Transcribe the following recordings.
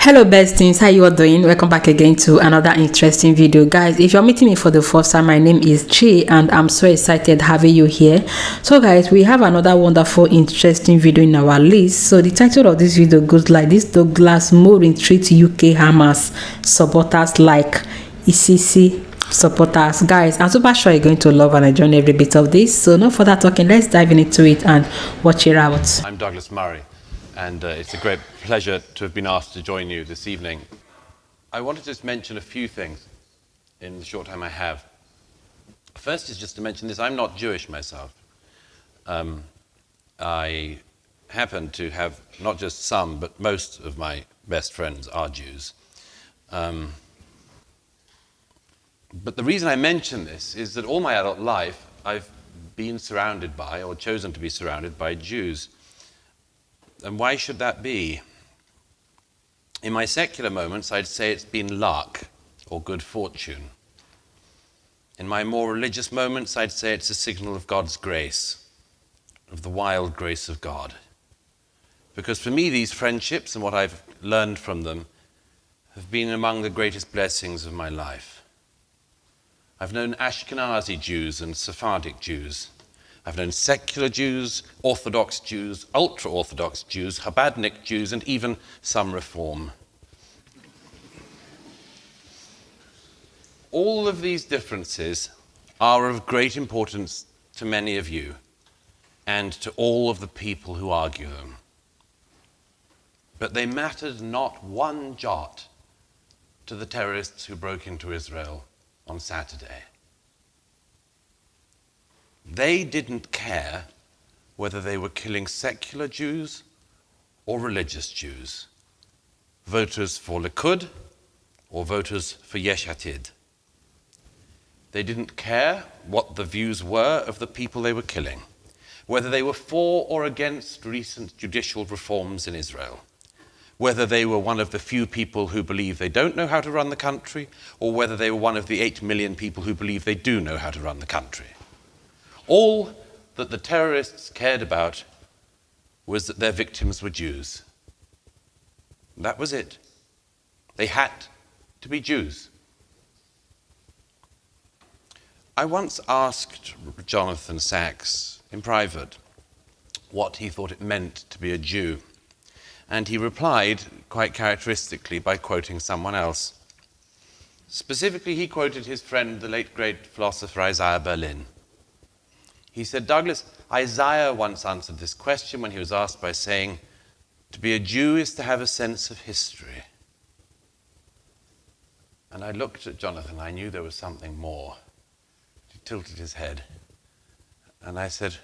Hello besties, how you all doing? Welcome back again to another interesting video. Guys, if you're meeting me for the first time, my name is Chi and I'm so excited having you here. So guys, we have another wonderful interesting video in our list. So the title of this video goes like this: Douglas Moore treats UK Hamas supporters like ICC supporters. Guys, I'm super sure you're going to love and enjoy every bit of this. So no further talking, let's dive into it and watch it out. I'm Douglas Murray, and it's a great pleasure to have been asked to join you this evening. I wanted to just mention a few things in the short time I have. First is just to mention this: I'm not Jewish myself. I happen to have not just some, but most of my best friends are Jews. But the reason I mention this is that all my adult life I've been surrounded by, or chosen to be surrounded by, Jews. And why should that be? In my secular moments, I'd say it's been luck or good fortune. In my more religious moments, I'd say it's a signal of God's grace, of the wild grace of God. Because for me, these friendships and what I've learned from them have been among the greatest blessings of my life. I've known Ashkenazi Jews and Sephardic Jews. I've known secular Jews, Orthodox Jews, ultra-Orthodox Jews, Chabadnik Jews, and even some Reform. All of these differences are of great importance to many of you and to all of the people who argue them. But they mattered not one jot to the terrorists who broke into Israel on Saturday. They didn't care whether they were killing secular Jews or religious Jews, voters for Likud or voters for Yesh Atid. They didn't care what the views were of the people they were killing, whether they were for or against recent judicial reforms in Israel, whether they were one of the few people who believe they don't know how to run the country, or whether they were one of the 8 million people who believe they do know how to run the country. All that the terrorists cared about was that their victims were Jews. That was it. They had to be Jews. I once asked Jonathan Sacks in private what he thought it meant to be a Jew, and he replied quite characteristically by quoting someone else. Specifically, he quoted his friend, the late great philosopher Isaiah Berlin. He said, Douglas, Isaiah once answered this question when he was asked by saying, to be a Jew is to have a sense of history. And I looked at Jonathan, I knew there was something more. He tilted his head. And I said,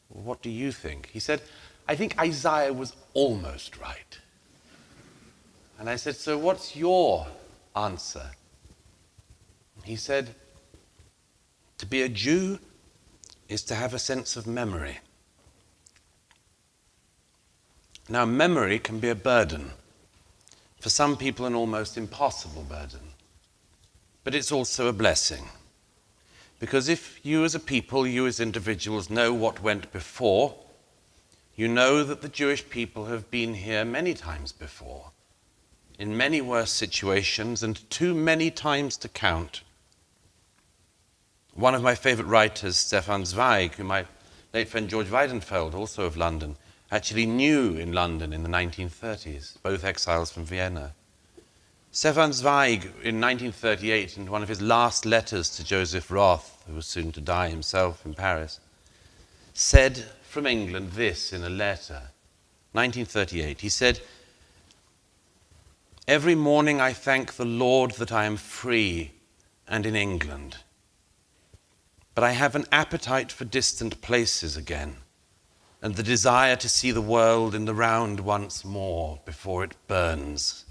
well, what do you think? He said, I think Isaiah was almost right. And I said, so what's your answer? He said, to be a Jew is to have a sense of memory. Now, memory can be a burden. For some people, an almost impossible burden. But it's also a blessing. Because if you as a people, you as individuals, know what went before, you know that the Jewish people have been here many times before, in many worse situations, and too many times to count. One of my favorite writers, Stefan Zweig, who my late friend George Weidenfeld, also of London, actually knew in London in the 1930s, both exiles from Vienna. Stefan Zweig, in 1938, in one of his last letters to Joseph Roth, who was soon to die himself in Paris, said from England this in a letter, 1938. He said, every morning I thank the Lord that I am free and in England. But I have an appetite for distant places again, and the desire to see the world in the round once more before it burns.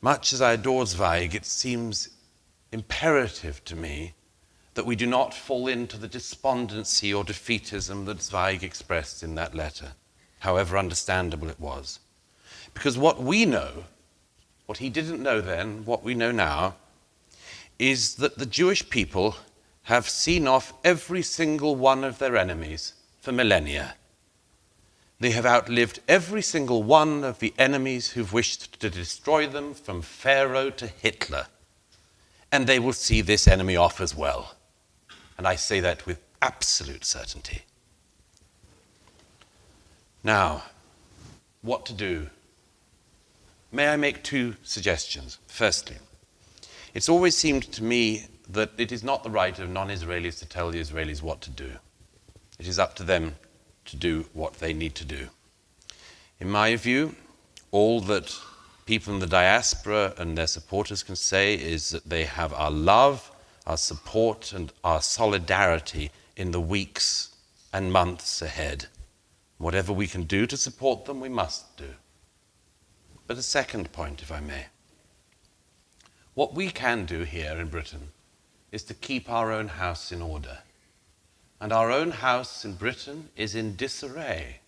Much as I adore Zweig, it seems imperative to me that we do not fall into the despondency or defeatism that Zweig expressed in that letter, however understandable it was. Because what we know, what he didn't know then, what we know now, is that the Jewish people have seen off every single one of their enemies for millennia. They have outlived every single one of the enemies who've wished to destroy them, from Pharaoh to Hitler. And they will see this enemy off as well. And I say that with absolute certainty. Now, what to do? May I make two suggestions? Firstly, it's always seemed to me that it is not the right of non-Israelis to tell the Israelis what to do. It is up to them to do what they need to do. In my view, all that people in the diaspora and their supporters can say is that they have our love, our support, and our solidarity in the weeks and months ahead. Whatever we can do to support them, we must do. But a second point, if I may. What we can do here in Britain is to keep our own house in order. And our own house in Britain is in disarray.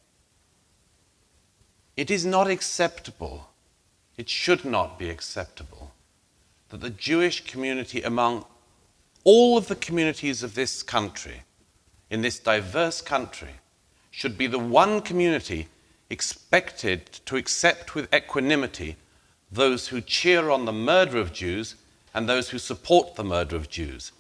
It is not acceptable, it should not be acceptable, that the Jewish community, among all of the communities of this country, in this diverse country, should be the one community expected to accept with equanimity those who cheer on the murder of Jews and those who support the murder of Jews.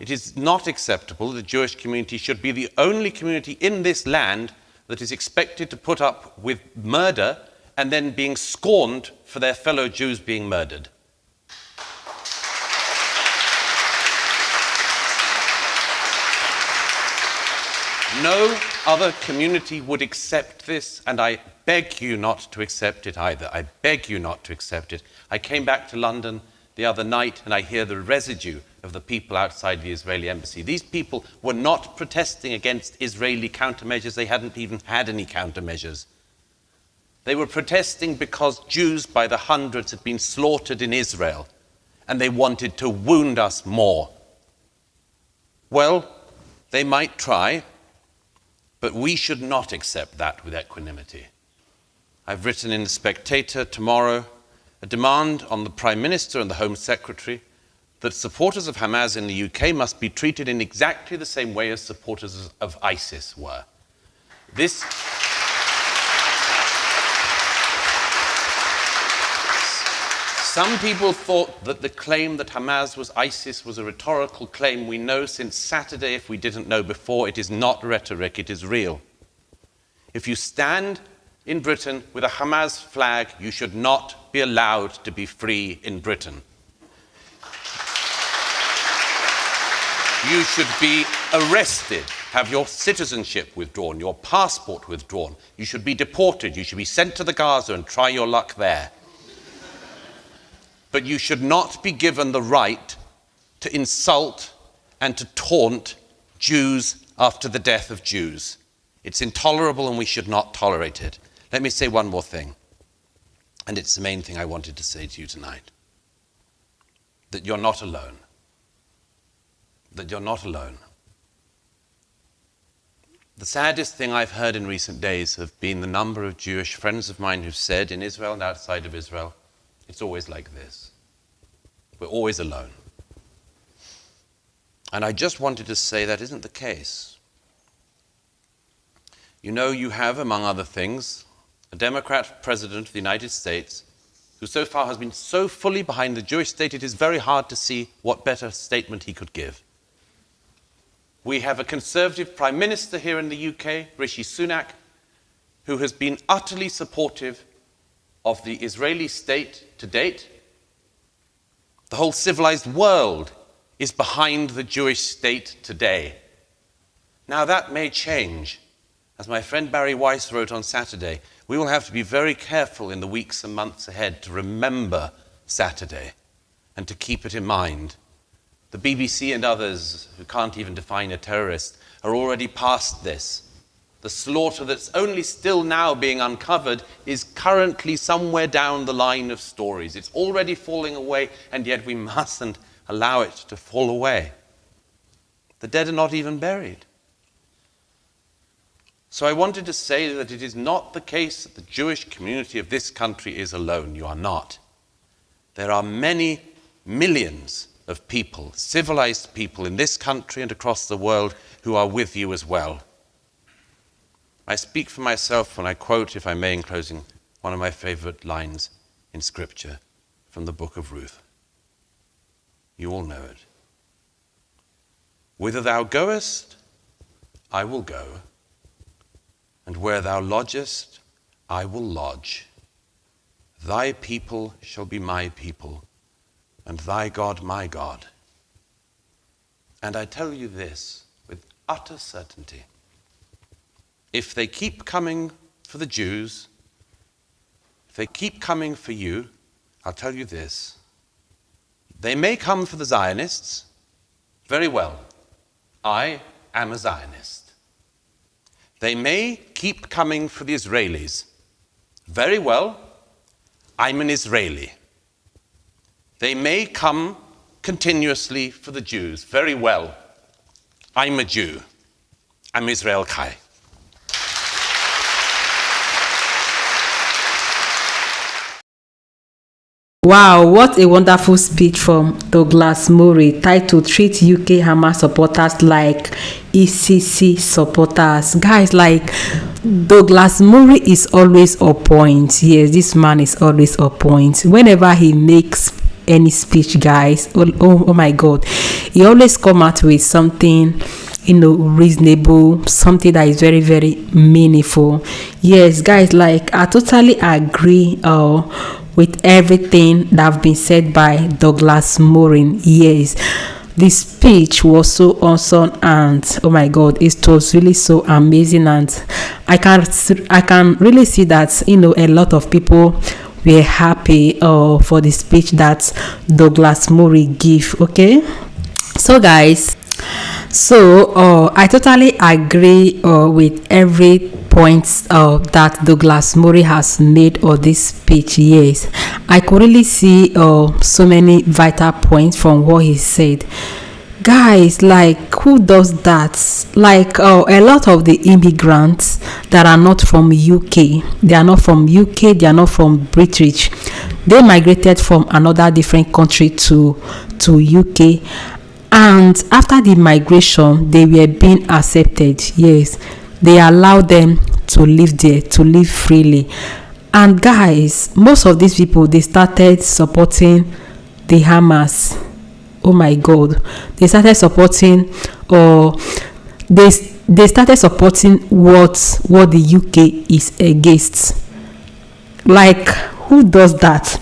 It is not acceptable. The Jewish community should be the only community in this land that is expected to put up with murder and then being scorned for their fellow Jews being murdered. No other community would accept this, and I beg you not to accept it either. I beg you not to accept it. I came back to London the other night and I hear the residue of the people outside the Israeli embassy. These people were not protesting against Israeli countermeasures. They hadn't even had any countermeasures. They were protesting because Jews by the hundreds had been slaughtered in Israel, and they wanted to wound us more. Well, they might try, but we should not accept that with equanimity. I've written in The Spectator tomorrow a demand on the Prime Minister and the Home Secretary that supporters of Hamas in the UK must be treated in exactly the same way as supporters of ISIS were. Some people thought that the claim that Hamas was ISIS was a rhetorical claim. We know since Saturday, if we didn't know before, it is not rhetoric, it is real. If you stand in Britain with a Hamas flag, you should not be allowed to be free in Britain. You should be arrested, have your citizenship withdrawn, your passport withdrawn. You should be deported, you should be sent to the Gaza and try your luck there. But you should not be given the right to insult and to taunt Jews after the death of Jews. It's intolerable and we should not tolerate it. Let me say one more thing, and it's the main thing I wanted to say to you tonight. That you're not alone. That you're not alone. The saddest thing I've heard in recent days have been the number of Jewish friends of mine who've said, in Israel and outside of Israel, it's always like this. We're always alone. And I just wanted to say that isn't the case. You know, you have, among other things, a Democrat president of the United States who so far has been so fully behind the Jewish state, it is very hard to see what better statement he could give. We have a conservative prime minister here in the UK, Rishi Sunak, who has been utterly supportive of the Israeli state to date. The whole civilized world is behind the Jewish state today. Now that may change. As my friend Barry Weiss wrote on Saturday, we will have to be very careful in the weeks and months ahead to remember Saturday and to keep it in mind. The BBC and others who can't even define a terrorist are already past this. The slaughter that's only still now being uncovered is currently somewhere down the line of stories. It's already falling away, and yet we mustn't allow it to fall away. The dead are not even buried. So I wanted to say that it is not the case that the Jewish community of this country is alone. You are not. There are many millions of people, civilized people in this country and across the world who are with you as well. I speak for myself when I quote, if I may, in closing, one of my favorite lines in Scripture from the book of Ruth. You all know it. Whither thou goest, I will go, and where thou lodgest, I will lodge. Thy people shall be my people, and thy God my God. And I tell you this with utter certainty. If they keep coming for the Jews, if they keep coming for you, I'll tell you this. They may come for the Zionists. Very well. I am a Zionist. They may keep coming for the Israelis. Very well. I'm an Israeli. They may come continuously for the Jews. Very well. I'm a Jew. I'm Israel Chai. Wow, what a wonderful speech from Douglas Murray, titled Treat UK Hamas Supporters Like ECC Supporters. Guys, like, Douglas Murray is always on point. Yes, this man is always on point. Whenever he makes any speech, guys, oh my God, he always come out with something, reasonable, something that is very, very meaningful. Yes, guys, like, I totally agree with everything that have been said by Douglas Murray. Yes, this speech was so awesome, and oh my God, it was really so amazing, and I can really see that a lot of people were happy for the speech that Douglas Murray gave. Okay, so guys, I totally agree with every point that Douglas Murray has made on this speech. Yes, I could really see so many vital points from what he said. Guys, like, who does that? Like, a lot of the immigrants that are not from UK, they are not from UK, they are not from British. They migrated from another different country to UK. And after the migration, they were being accepted. Yes, they allowed them to live there, to live freely. And guys, most of these people, they started supporting the Hamas. Oh my God, they started supporting, or they started supporting what the UK is against. Like, who does that?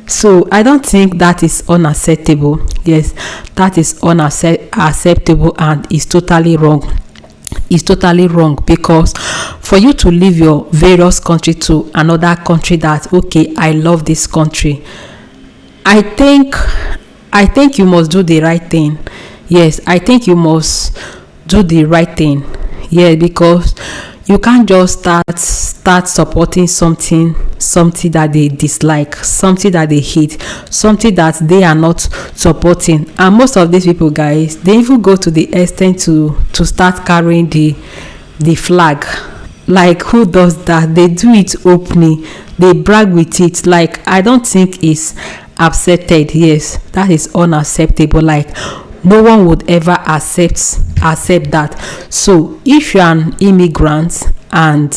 So I don't think that is unacceptable. Yes, that is unacceptable, and is totally wrong. It's totally wrong, because for you to leave your various country to another country, that okay, I love this country, I think you must do the right thing. Yes, I think you must do the right thing. Yeah, because you can't just start supporting something that they dislike, something that they hate, something that they are not supporting. And most of these people, guys, they even go to the extent to start carrying the flag. Like, who does that? They do it openly, they brag with it. Like, I don't think it's accepted. Yes, that is unacceptable. Like, no one would ever accept that. So if you're an immigrant and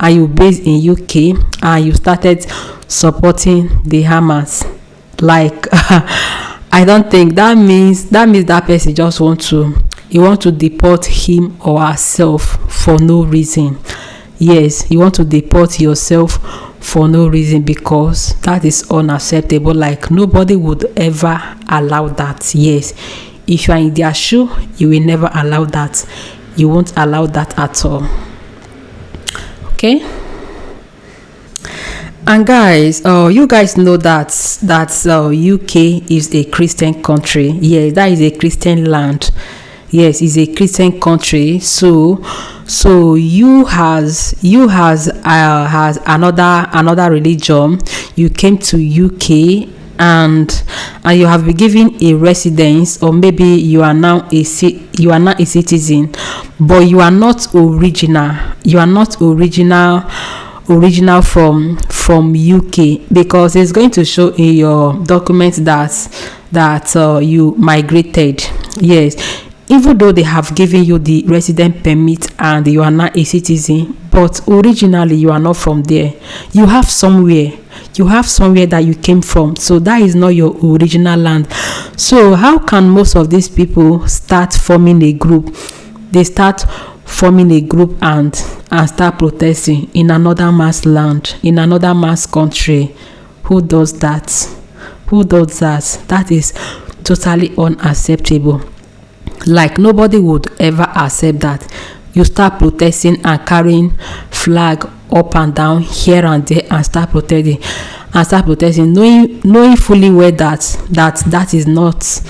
you based in UK and you started supporting the Hamas, like, I don't think that means that person just want to deport him or herself for no reason. Yes, you want to deport yourself for no reason, because that is unacceptable. Like, nobody would ever allow that. Yes, if you are in their shoe, you will never allow that. You won't allow that at all. Okay. And guys, you guys know that UK is a Christian country. Yes, that is a Christian land. Yes, it's a Christian country. So you has another religion. You came to UK and you have been given a residence, or maybe you are now a citizen, but you are not original. You are not original from UK, because it's going to show in your documents that you migrated. Yes, even though they have given you the resident permit and you are not a citizen, but originally you are not from there. You have somewhere that you came from, so that is not your original land. So how can most of these people start forming a group? They start forming a group and start protesting in another man's land, in another man's country. Who does that? That is totally unacceptable. Like, nobody would ever accept that you start protesting and carrying flag up and down here and there and start protesting, knowing fully well that is not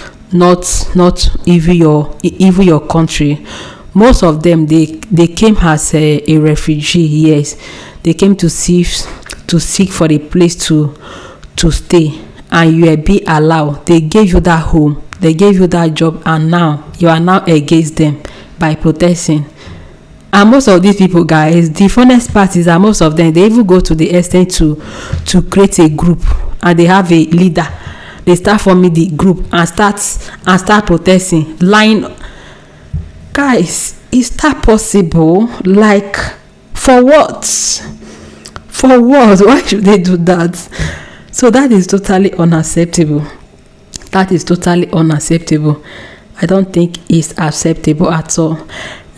even your country. Most of them, they came as a refugee. Yes, they came to seek for a place to stay, and you will be allowed. They gave you that home, they gave you that job, and now you are now against them by protesting. And most of these people, guys, the funniest part is that most of them, they even go to the extent to create a group, and they have a leader. They start forming the group and start protesting, lying. Guys, is that possible? Like, for what? Why should they do that? So that is totally unacceptable. I don't think it's acceptable at all.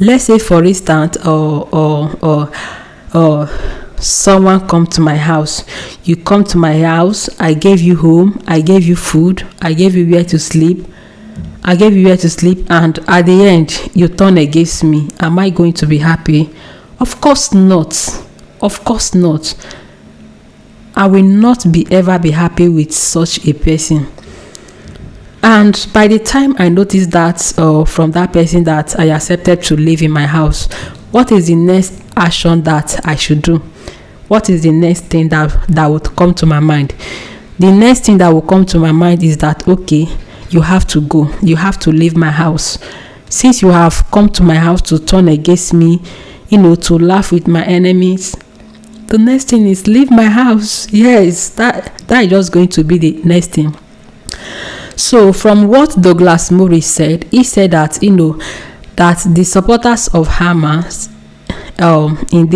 Let's say, for instance, or someone come to my house. You come to my house, I gave you home, I gave you food, I gave you where to sleep, and at the end you turn against me. Am I going to be happy? Of course not. I will not ever be happy with such a person. And by the time I noticed that from that person that I accepted to live in my house, what is the next action that I should do? What is the next thing that would come to my mind? The next thing that will come to my mind is that, okay, you have to go. You have to leave my house. Since you have come to my house to turn against me, to laugh with my enemies, the next thing is leave my house. Yes, that is just going to be the next thing. So from what Douglas Murray said, he said that that the supporters of Hamas in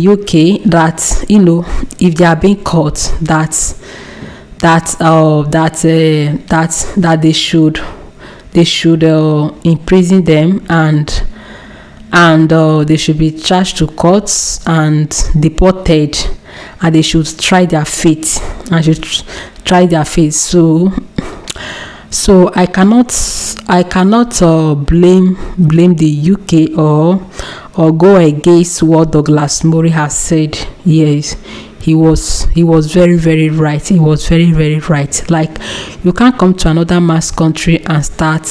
UK, that if they are being caught, that they should imprison them, and they should be charged to courts and deported, and they should try their fate. So I cannot blame the UK or go against what Douglas Murray has said. Yes, he was very, very right. He was very, very right. Like, you can't come to another man's country and start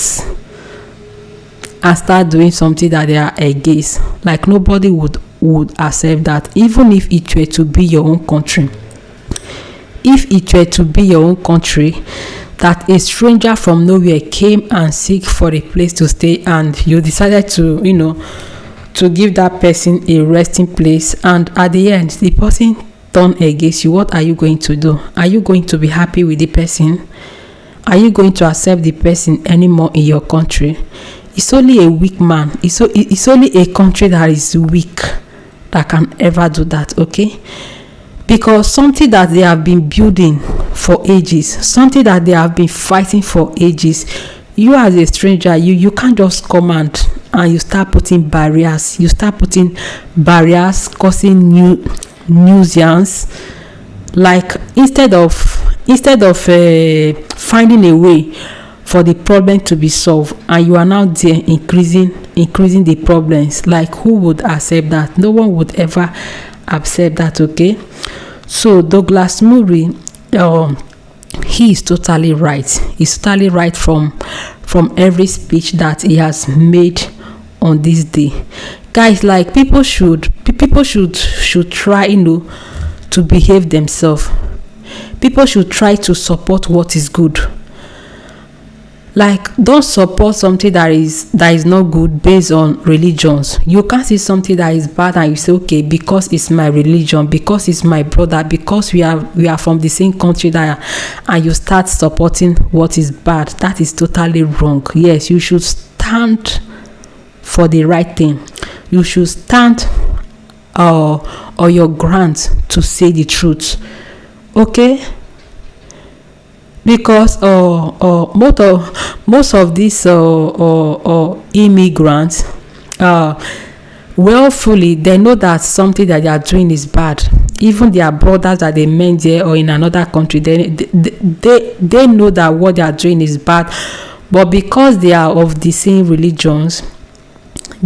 doing something that they are against. Like, nobody would accept that, even if it were to be your own country. If it were to be your own country, that a stranger from nowhere came and seek for a place to stay, and you decided to give that person a resting place, and at the end the person turn against you, what are you going to do? Are you going to be happy with the person? Are you going to accept the person anymore in your country? It's only a weak man. It's only a country that is weak that can ever do that, okay? Because something that they have been building for ages, something that they have been fighting for ages, you as a stranger, you can't just come and you start putting barriers. You start putting barriers, causing nuisance. Like, instead of finding a way for the problem to be solved, and you are now there increasing the problems. Like, who would accept that? No one would ever accept that, okay? So Douglas Murray, he is totally right. He's totally right from every speech that he has made on this day. Guys, like, people should try to behave themselves. People should try to support what is good. Like, don't support something that is not good based on religions. You can't see something that is bad and you say, okay, because it's my religion, because it's my brother, because we are from the same country, and you start supporting what is bad. That is totally wrong. Yes, you should stand for the right thing. You should stand or your ground to say the truth. Okay? Because most of these immigrants, willfully, they know that something that they are doing is bad. Even their brothers that they met there or in another country, they know that what they are doing is bad, but because they are of the same religions,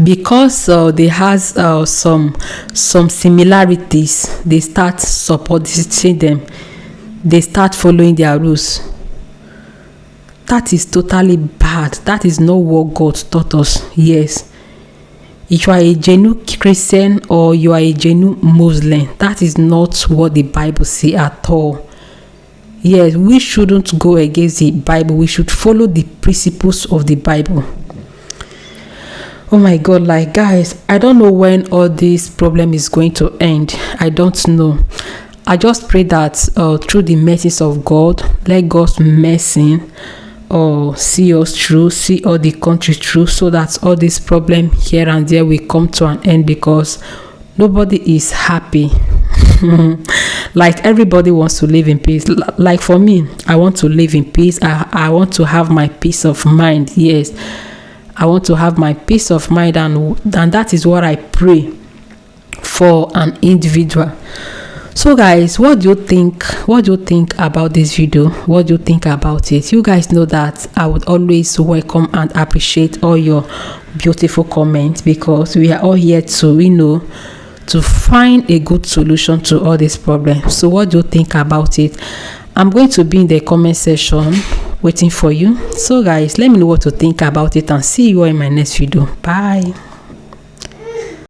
because they has some similarities, they start supporting them. They start following their rules. That is totally bad. That is not what God taught us. Yes, if you are a genuine Christian or you are a genuine Muslim, that is not what the Bible says at all. Yes, we shouldn't go against the Bible. We should follow the principles of the Bible. Oh my God, like, guys, I don't know when all this problem is going to end. I don't know. I just pray that through the mercies of God, let God's mercy see us through, see all the country through, so that all this problem here and there will come to an end, because nobody is happy. Like, everybody wants to live in peace. Like, for me, I want to live in peace. I want to have my peace of mind. Yes, I want to have my peace of mind, and that is what I pray for an individual. So guys, what do you think about this video? What do you think about it? You guys know that I would always welcome and appreciate all your beautiful comments, because we are all here to to find a good solution to all these problems. So what do you think about it? I'm going to be in the comment section waiting for you. So guys, let me know what to think about it, and see you all in my next video. Bye.